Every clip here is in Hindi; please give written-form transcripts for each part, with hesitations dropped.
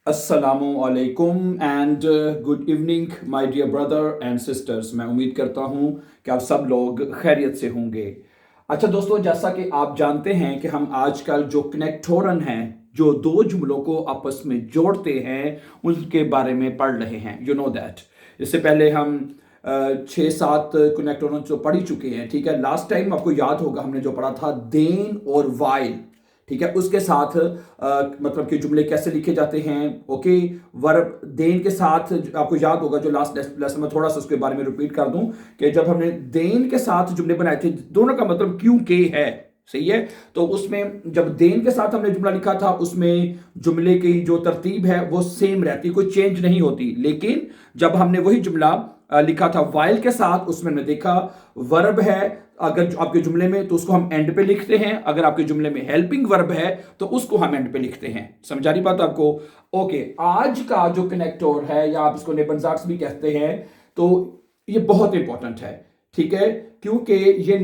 अस्सलामु अलैकुम and good evening my dear brother and sisters. मैं उम्मीद करता हूं कि आप सब लोग खैरियत से होंगे। अच्छा दोस्तों, जैसा कि आप जानते हैं कि हम आजकल जो कनेक्टोरन हैं, जो दो जुमलों को आपस में जोड़ते हैं, उनके बारे में पढ़ रहे हैं। यू नो दैट इससे पहले हम 6-7 कनेक्टोरन जो पढ़ ही चुके हैं। ठीक है, लास्ट टाइम आपको याद होगा हमने जो पढ़ा था देन और वाइल। ठीक है, उसके साथ मतलब कि जुमले कैसे लिखे जाते हैं। ओके, वर्ब देन के साथ आपको याद होगा, जो लास्ट लेसन में थोड़ा सा उसके बारे में रिपीट कर दूं कि जब हमने देन के साथ जुमले बनाए थे, दोनों का मतलब क्यों के है। सही है, तो उसमें जब देन के साथ हमने जुमला लिखा था, उसमें जुमले की जो तरतीब है वो सेम रहती, कोई चेंज नहीं होती। लेकिन जब हमने वही जुमला लिखा था वाइल के साथ, उसमें हमने देखा वर्ब है अगर आपके जुमले में तो उसको हम एंड पे लिखते हैं, अगर आपके जुमले में हेल्पिंग वर्ब है तो उसको हम एंड पे लिखते हैं। समझा रही बात आपको? ओके, आज का जो कनेक्टर है या आप इसको नेबनजार्ट्स भी कहते हैं, तो ये बहुत इंपॉर्टेंट है। ठीक है, क्योंकि ये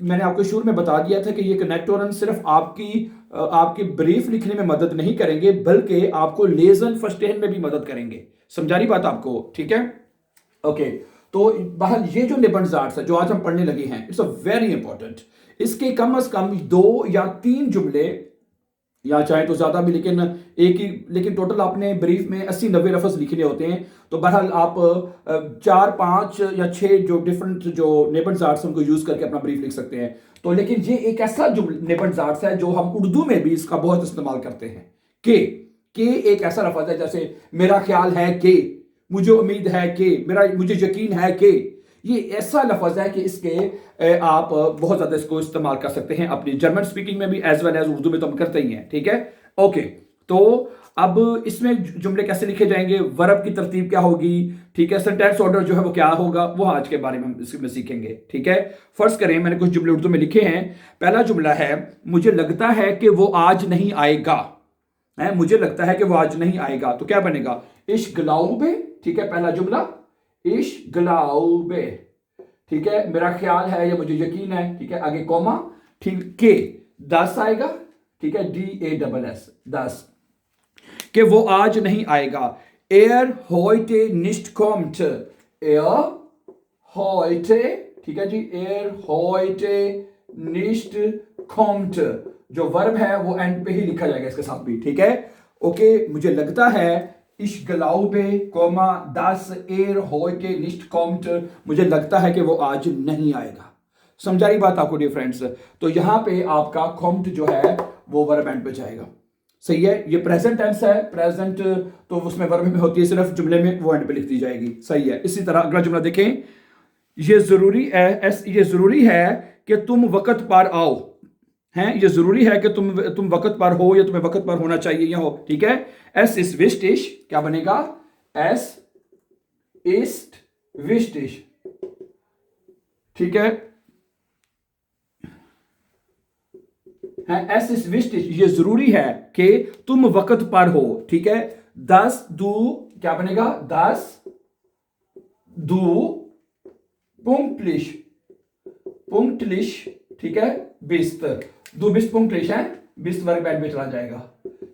मैंने आपको शुरू में बता दिया था कि ये कनेक्टोरन सिर्फ आपकी ब्रीफ लिखने में मदद नहीं करेंगे, बल्कि आपको लेजन फर्स्ट में भी मदद करेंगे। समझा रही बात आपको? ठीक है, ओके। तो बहरहाल ये जो निबंध है जो आज हम पढ़ने लगे हैं, इट्स अ वेरी इंपॉर्टेंट। इसके कम से कम 2 या 3 जुमले, या चाहे तो ज्यादा भी, लेकिन टोटल आपने ब्रीफ में 80-90 लफ्ज लिखने होते हैं। तो बहरहाल आप 4-5 या 6 जो डिफरेंट जो निबंध उनको यूज करके अपना ब्रीफ लिख सकते हैं। तो लेकिन ये एक ऐसा निबंध है जो हम उर्दू में भी इसका बहुत इस्तेमाल करते हैं। के एक ऐसा लफ्ज है, जैसे मेरा ख्याल है कि, मुझे उम्मीद है कि, मुझे यकीन है कि। ये ऐसा लफ्ज है कि इसके आप बहुत ज्यादा इसको इस्तेमाल कर सकते हैं अपनी जर्मन स्पीकिंग में भी, एज वेल एज उर्दू में तो हम करते ही हैं। ठीक है, ओके। तो अब इसमें जुमले कैसे लिखे जाएंगे, वर्ब की तरतीब क्या होगी, ठीक है, सेंटेंस ऑर्डर जो है वो क्या होगा, वो आज के बारे में हम इसमें सीखेंगे। ठीक है, फर्स्ट करें, मैंने कुछ जुमले उर्दू में लिखे हैं। पहला जुमला है, मुझे लगता है कि वो आज नहीं आएगा। मुझे लगता है कि वो आज नहीं आएगा, तो क्या बनेगा, इश ग्लाउबे। ठीक है, पहला जुमला इश ग्लाउबे। ठीक है, मेरा ख्याल है या मुझे यकीन है। ठीक है, आगे कॉमा, ठीक, के 10 आएगा। ठीक है, DASS 10, कि वो आज नहीं आएगा। एर होइटे निस्ट कॉम्ट, एर होइटे। ठीक है जी, एर होइटे निस्ट कॉम्ट, जो वर्ब है वो एंड पे ही लिखा जाएगा इसके साथ भी। ठीक है, ओके। मुझे लगता है इश ग्लाउबे कोमा 10 एर होइटे निस्ट कॉम्ट, मुझे लगता है कि वो आज नहीं आएगा। समझा रही बात आपको डियर फ्रेंड्स? तो यहां पे आपका कॉम्ट जो है वो वर्ब एंड पे जाएगा। सही है, ये प्रेजेंट टेंस है, प्रेजेंट तो उसमें वर्ब में होती है, सिर्फ जुमले में वो एंड पे लिख दी जाएगी। सही है। इसी तरह अगला जुमला देखें, ये जरूरी है कि तुम वक्त पर आओ। हैं, ये जरूरी है कि तुम वक्त पर हो, या तुम्हें वक्त पर होना चाहिए या हो। ठीक है, एस इस विस्टिश, क्या बनेगा, एस इस्ट विस्टिश। ठीक है, एस इस विस्टिश, ये जरूरी है कि तुम वक्त पर हो। ठीक है, 10 दू, क्या बनेगा, 10 दू पुंक्टलिश, पुंक्टलिश। ठीक है, बिस्तर, दो बिस्त पुंक्टलिश है, बिस्त वर्ब एंड में चला जाएगा।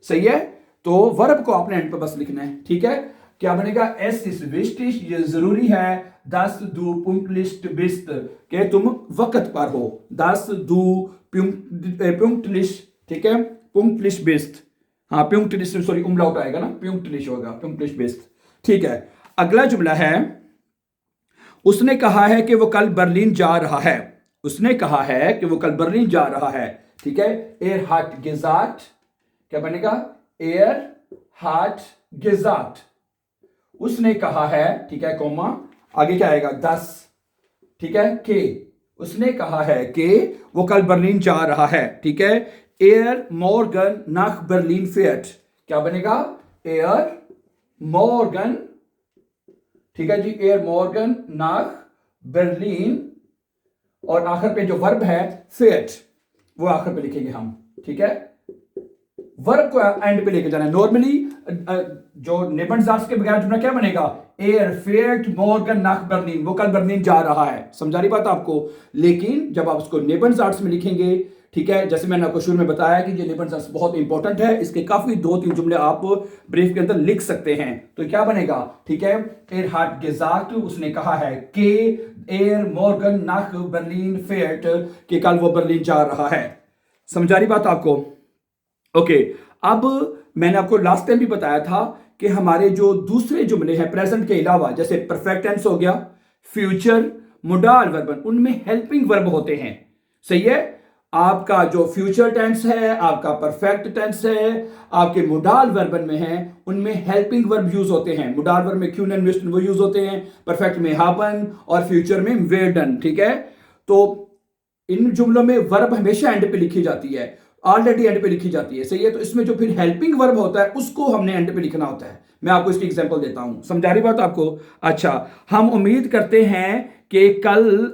सही है, तो वर्ब को आपने एंड पे बस लिखना है। ठीक है, क्या बनेगा, एस इस विस्टिश, ये जरूरी है, 10 दू पुंक्टलिश बिस्त, के तुम वक्त पर हो, 10 दू पुंक्टलिश। ठीक है, पुंक्टलिश बिस्त, हाँ पुंक्टलिश, सॉरी उमलाउट आएगा ना, पुंक्टलिश होगा, पुंक्टलिश बिस्त। ठीक है, अगला जुमला है, उसने कहा है कि वो कल बर्लिन जा रहा है। उसने कहा है कि वो कल बर्लिन जा रहा है। ठीक है, एयर हार्ट गेजाट, क्या बनेगा, एयर हार्ट गेजाट, उसने कहा है। ठीक है, कोमा, आगे क्या आएगा, 10। ठीक है, के, उसने कहा है कि वो कल बर्लिन जा रहा है। ठीक है, एयर मॉर्गन नाख बर्लिन फेट, क्या बनेगा, एयर मॉर्गन। ठीक है जी, एयर मॉर्गन नाख बर्लिन, और आखिर पे जो वर्ब है फेट, वो आखिर पे लिखेंगे हम। ठीक है, वर्ब को एंड पे लेके जाना है। नॉर्मली जो निबंध के बगैर जुमला क्या बनेगा, एयर फेट मॉर्गन नाख बर्लिन, वो कल बर्लिन जा रहा है। समझा रही बात आपको? लेकिन जब आप उसको निबंध में लिखेंगे ठीक है, जैसे मैंने आपको शुरू में बताया कि ये नेबन जार्ट्स बहुत इंपॉर्टेंट है, इसके काफी 2-3 जुमले आप ब्रीफ के अंदर लिख सकते हैं। तो क्या बनेगा, ठीक है, एर हाट गेजाक्ट, उसने कहा है कि एर मॉर्गन नाख बर्लिन फेट, कि कल वो बर्लिन जा रहा है। समझा रही बात आपको? ओके, अब मैंने आपको लास्ट टाइम भी बताया था कि हमारे जो दूसरे जुमले हैं प्रेजेंट के अलावा, जैसे परफेक्ट टेंस हो गया, फ्यूचर, मोडाल वर्बन, उनमें हेल्पिंग वर्ब होते हैं। सही है, आपका जो फ्यूचर टेंस है, आपका परफेक्ट टेंस है, आपके मोडाल वर्बन में है, उनमें हेल्पिंग वर्ब यूज होते हैं। मोडाल वर्ब में क्यून एंड मिस्टन वो यूज होते हैं, परफेक्ट में हापन और फ्यूचर में वेडन। ठीक है, तो इन जुमलों में वर्ब हमेशा एंड पे लिखी जाती है, ऑलरेडी एंड पे लिखी जाती है। सही है, तो इसमें जो फिर हेल्पिंग वर्ब होता है उसको हमने एंड पे लिखना होता है। मैं आपको इसकी एग्जांपल देता हूं, समझा रही बात आपको? अच्छा, हम उम्मीद करते हैं कि कल,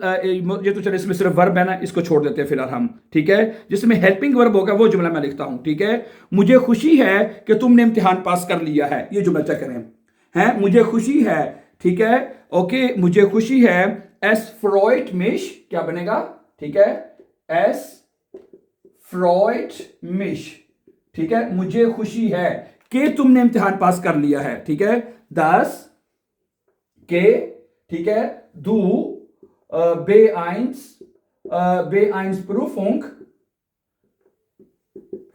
ये तो चले इसमें सिर्फ वर्ब है ना, इसको छोड़ देते हैं फिलहाल हम। ठीक है, जिसमें हेल्पिंग वर्ब होगा वो जुमला मैं लिखता हूं। ठीक है, मुझे खुशी है कि तुमने इम्तिहान पास कर लिया है, ये जुमला चेक करें हैं, मुझे खुशी है। ठीक है, ओके, मुझे खुशी है। एस फ्रॉइट मिश क्या बनेगा? ठीक है, एस फ्रॉइट मिश, ठीक है, मुझे खुशी है कि तुमने इम्तिहान पास कर लिया है। ठीक है, 10 के, ठीक है, दू बेआइंस प्रूफुंग,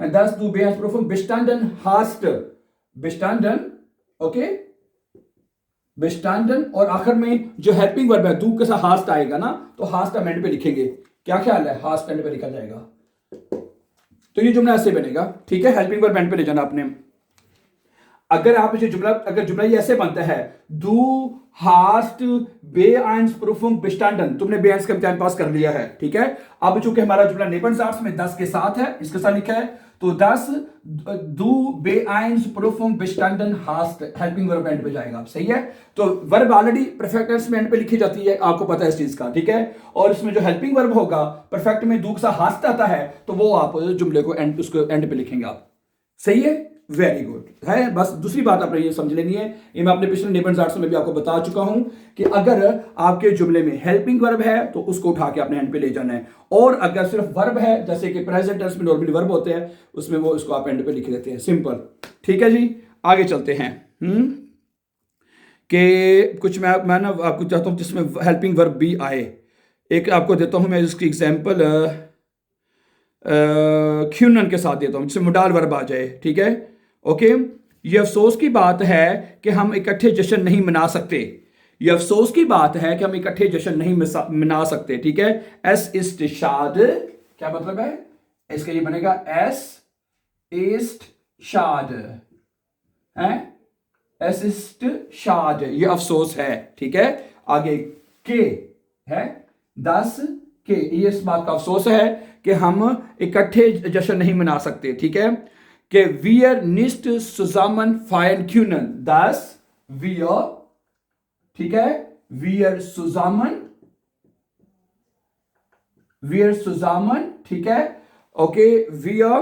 10 du beeins prüfung bestanden hast, bestanden, okay, bestanden, और आखिर में जो हेल्पिंग वर्ब है दू के साथ हास्ट आएगा ना, तो हास्ट हम एंड पे लिखेंगे। क्या ख्याल है, हास्ट एंड पे लिखा जाएगा, तो ये जुमला ऐसे बनेगा। ठीक है, हेल्पिंग वर्ब एंड पे ले जाना आपने। अगर आप इसे जुमला ये ऐसे बनता है, दू हास्ट बेआइंस प्रूफुंग बेस्टांडन, तुमने बेआइंस का इम्तिहान पास कर लिया है। ठीक है, अब चूंकि हमारा जुमला नेबन जार्ट्स में 10 के साथ है, इसके साथ लिखा है, तो 10 दू बेआइंस प्रूफुंग बेस्टांडन हास्ट, हेल्पिंग वर्ब एंड पे जाएगा। सही है, तो वर्ब ऑलरेडी परफेक्ट टेंस में एंड पे लिखी जाती है, आपको पता है इस चीज का। ठीक है, और इसमें जो हेल्पिंग वर्ब होगा परफेक्ट में दू के साथ हास्ट आता है, तो वो आप जुमले को उसको एंड पे लिखेंगे आप। सही है, वेरी गुड है। बस दूसरी बात आपने ये समझ लेनी है, ये मैं अपने पिछले नेबन जार्ट्स में भी आपको बता चुका हूं कि अगर आपके जुमले में हेल्पिंग वर्ब है तो उसको उठा के अपने एंड पे ले जाना है, और अगर सिर्फ वर्ब है, जैसे कि प्रेजेंट टेंस में नॉर्मली वर्ब होते हैं, उसमें वो इसको आप एंड पे लिख देते हैं, सिंपल। ठीक है जी, आगे चलते हैं। कि कुछ मैं ना आपको चाहता हूं जिसमें हेल्पिंग वर्ब भी आए। एक आपको देता हूं मैं इसकी एग्जाम्पल, क्यूनन के साथ देता हूं, जिसमें मोडाल वर्ब आ जाए। ठीक है, ओके, ये अफसोस की बात है कि हम इकट्ठे जश्न नहीं मना सकते। ये अफसोस की बात है कि हम इकट्ठे जश्न नहीं मना सकते। ठीक है, एस इस्ट शाद, क्या मतलब है इसका? ये बनेगा एस इस्ट शाद, है, एस इस्ट शाद, ये अफसोस है। ठीक है, आगे के है, 10 के, ये इस बात का अफसोस है कि हम इकट्ठे जश्न नहीं मना सकते। ठीक है, कि wir nicht zusammen feiern können, das wir, ठीक है, wir zusammen, ठीक है, okay, wir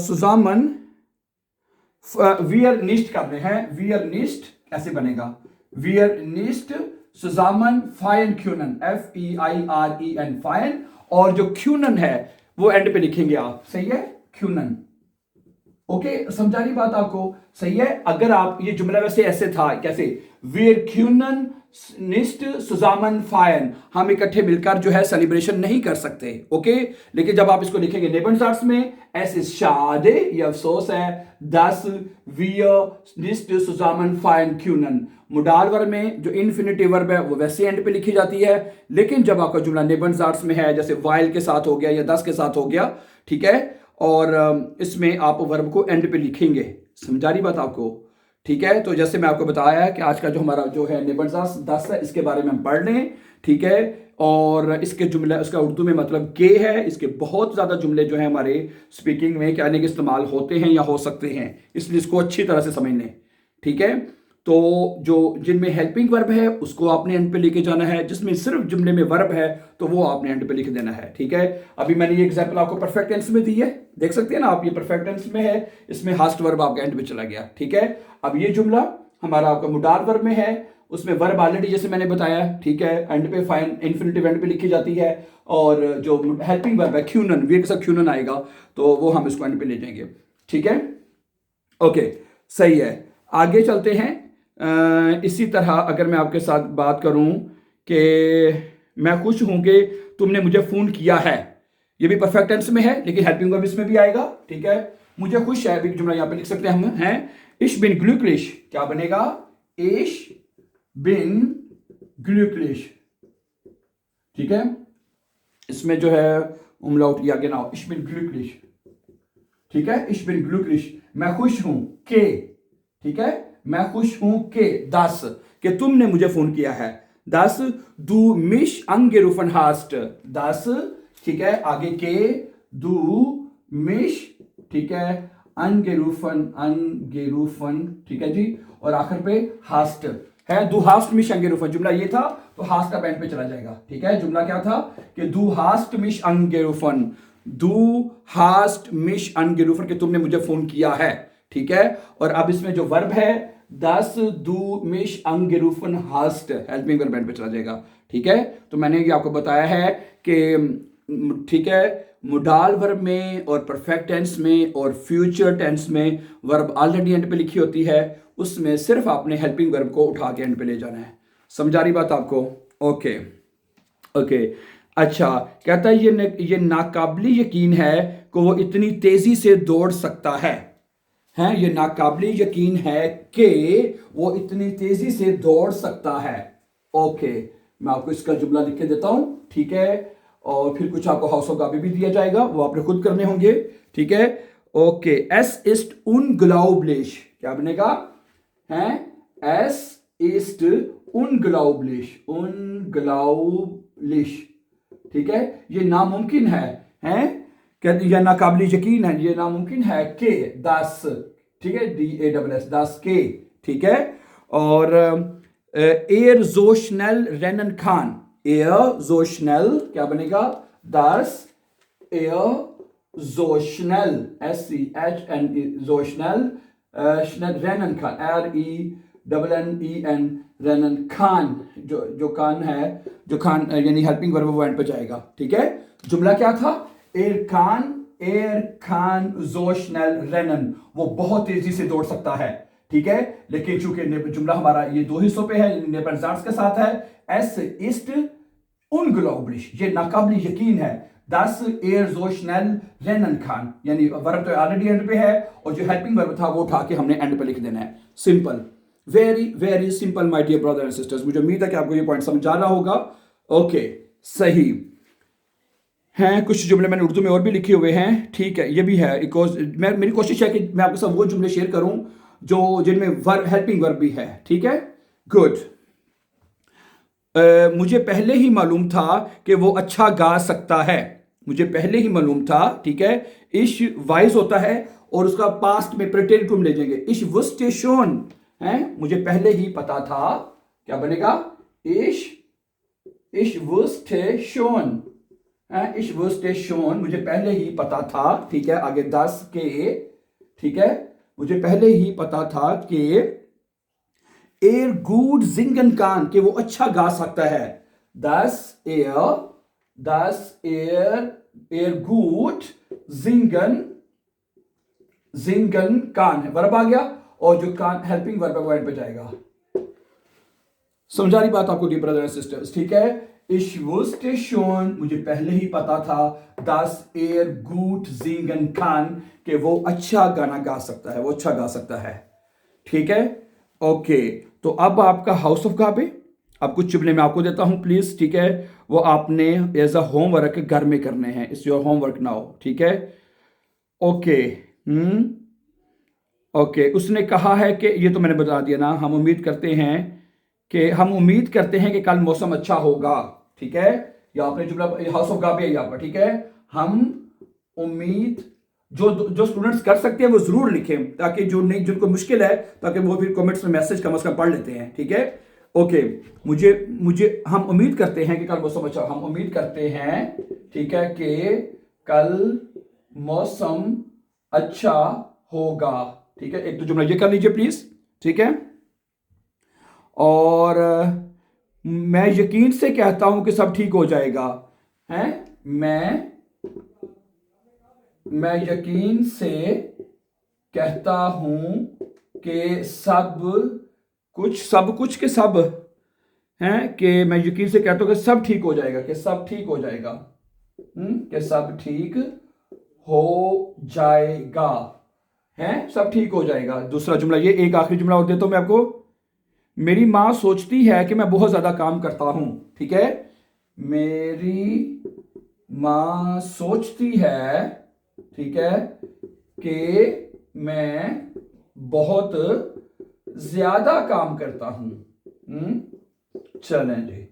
zusammen, wir nicht करने हैं, wir nicht ऐसे बनेगा, wir nicht zusammen feiern können, FEIREN, feiern, और जो क्यूनन है वो एंड पे लिखेंगे आप। सही है, क्यूनन, ओके, समझा रही बात आपको? सही है, अगर आप ये जुमला वैसे ऐसे था, कैसे, wir können nicht zusammen feiern, हम इकट्ठे मिलकर जो है सेलिब्रेशन नहीं कर सकते। ओके, लेकिन जब आप इसको लिखेंगे नेबन जार्ट्स में, es ist schade, ये अफसोस है, dass wir nicht zusammen feiern können, modal verb में जो इन्फिनिटिव वर्ब है वो वैसे एंड पे लिखी जाती है, लेकिन जब आपका जुमला नेबन जार्ट्स में है, जैसे वाइल के साथ हो गया या 10 के साथ हो गया, ठीक है, और इसमें आप वर्ब को एंड पे लिखेंगे। समझा रही बात आपको? ठीक है, तो जैसे मैं आपको बताया कि आज का जो हमारा जो है नेबन जार्ट्स 10 है, इसके बारे में हम पढ़ लें। ठीक है, और इसके जुमले, उसका उर्दू में मतलब के है, इसके बहुत ज़्यादा जुमले जो है हमारे स्पीकिंग में कहने के इस्तेमाल होते हैं या हो सकते हैं, इसलिए इसको अच्छी तरह से समझ लें। ठीक है, तो जो जिनमें हेल्पिंग वर्ब है उसको आपने एंड पे लेके जाना है, जिसमें सिर्फ जुमले में वर्ब है तो वो आपने एंड पे लिख देना है। ठीक है, अभी मैंने ये एग्जांपल आपको परफेक्ट टेंस में दी है, देख सकते हैं ना आप, ये परफेक्ट टेंस में है, इसमें हास्ट वर्ब आपका एंड पे चला गया। ठीक है, अब ये जुमला हमारा आपका मोडाल वर्ब में है, उसमें वर्ब ऑलरेडी जैसे मैंने बताया, ठीक है, एंड पे फाइन इन्फिनिटिव एंड पे लिखी जाती है, और जो हेल्पिंग वर्ब है क्यूनन, वी के साथ क्यूनन आएगा, तो वो हम इसको एंड पे ले जाएंगे, ठीक है। ओके, सही है, आगे चलते हैं। इसी तरह अगर मैं आपके साथ बात करूं कि मैं खुश हूं कि तुमने मुझे फोन किया है, ये भी परफेक्ट टेंस में है लेकिन हेल्पिंग वर्ब इसमें भी आएगा, ठीक है। मुझे खुश है, भी जुमला यहां पे लिख सकते हैं हम, हैं इश बिन ग्लूकलिश, क्या बनेगा, इश बिन ग्लूकलिश, ठीक है। इसमें जो है उमलाउट या genau, इश बिन ग्लूकलिश, ठीक है, इश बिन ग्लूकलिश, मैं खुश हूं के, ठीक है, मैं खुश हूं के, दस, कि तुमने मुझे फोन किया है, दस, दू मिश अंगेरुफन हास्ट, दस, ठीक है, आगे के, दू मिश, ठीक है, अंगेरुफन, अंगेरुफन, ठीक है जी, और आखिर पे हास्ट है, दू हास्ट मिश अंगेरुफन, जुमला ये था तो हास्ट का एंड पे चला जाएगा, ठीक है। जुमला क्या था कि दू हास्ट मिश अंगेरुफन, दू हास्ट मिश अंगेरुफन, कि तुमने मुझे फोन किया है, ठीक है। और अब इसमें जो वर्ब है, दस दू मिश अंगेरुफन हास्ट, हेल्पिंग वर्ब एंड पे चला जाएगा, ठीक है। तो मैंने ये आपको बताया है कि, ठीक है, मोडाल वर्ब में और परफेक्ट टेंस में और फ्यूचर टेंस में वर्ब ऑलरेडी एंड पे लिखी होती है, उसमें सिर्फ आपने हेल्पिंग वर्ब को उठा के एंड पे ले जाना है। समझा रही बात आपको? ओके ओके, अच्छा, कहता है ये नाकाबिल यकीन है कि वो इतनी तेजी से दौड़ सकता है, हैं, ये नाकाबिल यकीन है कि वो इतनी तेजी से दौड़ सकता है। ओके, मैं आपको इसका जुमला लिख के देता हूं, ठीक है, और फिर कुछ आपको हाउस ऑफ गाबी भी दिया जाएगा, वो आपने खुद करने होंगे, ठीक है। ओके, एस इस्ट उनग्लाउब्लिश, क्या बनेगा, हैं, एस इस्ट उनग्लाउब्लिश, उनग्लाउब्लिश, ठीक है, ये नामुमकिन है, हैं, कहते यह नाकाबिल यकीन है, ये नामुमकिन है कि, दस, ठीक है, DASS, दस के, ठीक है। और एयर जोशनल रेनन खान, एयर जोशनल, क्या बनेगा, दस, एयर जोशनल, SCHN, जोशनल, रेनन खान, RENNEN, रेनन खान, जो खान है, जो खान यानी हेल्पिंग वर्ब वो एंड पे जाएगा, ठीक है। जुमला क्या था, एर खान जोशनल रेनन, वो बहुत तेजी से दौड़ सकता है, ठीक है। लेकिन चूंकि जुमला हमारा ये दो हिस्सों पे है, नेबरजार्ट्स के साथ है, एस इस्ट उनग्लाउब्लिश, ये नाकाबिल यकीन है, दस एर जोशनल रेनन खान, यानी वर्ब तो ऑलरेडी एंड पे है और जो हेल्पिंग वर्ब था वो उठा के हमने एंड पे लिख देना है। Simple, very very simple my dear brother and sisters, मुझे उम्मीद है कि आपको ये पॉइंट समझ आ रहा होगा। ओके, सही हैं, कुछ जुमले मैंने उर्दू में और भी लिखे हुए हैं, ठीक है, ये भी है, मेरी कोशिश है कि मैं आपके साथ वो जुमले शेयर करूं जो जिनमें वर्ब, हेल्पिंग वर्ब भी है, ठीक है, गुड। मुझे पहले ही मालूम था कि वो अच्छा गा सकता है, मुझे पहले ही मालूम था, ठीक है, इश वाइस होता है और उसका पास्ट में प्रेटेंड टू ले जाएंगे, इश वुस्टे शोन, है, मुझे पहले ही पता था, क्या बनेगा, इश वुस्टे शोन, इश वुस्टे शोन, मुझे पहले ही पता था, ठीक है, आगे दस के, ठीक है, मुझे पहले ही पता था कि एर गुड जिंगन कान, कि वो अच्छा गा सकता है, दस एर गुड जिंगन कान है, वर्ब आ गया, और जो कान हेल्पिंग वर्ब है वो एंड पे जाएगा। समझा रही बात आपको डियर ब्रदर एंड सिस्टर्स, ठीक है। इश वुस्टे शोन, मुझे पहले ही पता था, दस एर गुड जिंगन कान, कि वो अच्छा गाना गा सकता है, वो अच्छा गा सकता है, ठीक है। ओके, तो अब आपका हाउस ऑफ गाबे, अब कुछ जुमले मैं आपको देता हूं प्लीज, ठीक है, वो आपने एज अ होमवर्क घर में करने हैं, इट्स योर होमवर्क नाउ, ठीक है। ओके, ओके, उसने कहा है कि, ये तो मैंने बता दिया ना, हम उम्मीद करते हैं कि कल मौसम अच्छा होगा, ठीक है, या आपने जुमला हाउस ऑफ गाबे है यहाँ पर, ठीक है, हम उम्मीद, जो स्टूडेंट्स कर सकते हैं वो जरूर लिखें, ताकि जो नहीं, जिनको मुश्किल है, ताकि वो फिर कमेंट्स में मैसेज कम से कम पढ़ लेते हैं, ठीक है। ओके, मुझे हम उम्मीद करते हैं कि कल मौसम अच्छा, हम उम्मीद करते हैं, ठीक है, कि कल मौसम अच्छा होगा, ठीक है। एक तो जुमला ये कर लीजिए प्लीज, ठीक है। और मैं यकीन से कहता हूं कि सब ठीक हो जाएगा। हैं? मैं यकीन से कहता हूं कि सब कुछ के सब हैं, कि मैं यकीन से कहता हूं कि सब ठीक हो जाएगा, कि सब ठीक हो जाएगा। कि सब ठीक हो जाएगा। हैं? सब ठीक हो जाएगा। दूसरा जुमला ये, एक आखिरी जुमला और देता हूं मैं आपको। मेरी माँ सोचती है कि मैं बहुत ज्यादा काम करता हूं। ठीक है? मेरी माँ सोचती है, ठीक है, कि मैं बहुत ज्यादा काम करता हूं। चलें जी,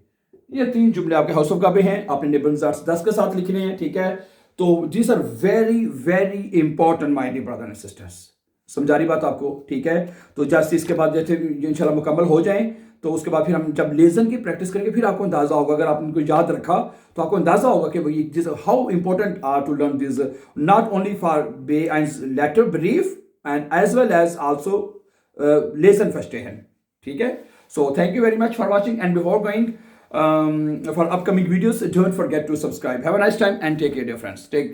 ये 3 जुमले आपके हाउस ऑफ का पे हैं, आपने नेबल्स 10 के साथ लिखने हैं। ठीक है? तो these are very very important my dear brother and sisters. समझा रही बात आपको? ठीक है? तो जैसे इसके बाद जैसे इंशाल्लाह मुकम्मल हो जाएं, तो उसके बाद फिर हम जब लेसन की प्रैक्टिस करेंगे, फिर आपको अंदाजा होगा, अगर आपने इनको याद रखा तो आपको अंदाजा होगा कि भाई this how important are to learn this, not only for bay and letter brief and as well as also lesson फर्स्टेहन। ठीक है? So thank you very much for watching, and before going for upcoming videos, don't forget to subscribe. Have a nice time and take care, dear friends. Take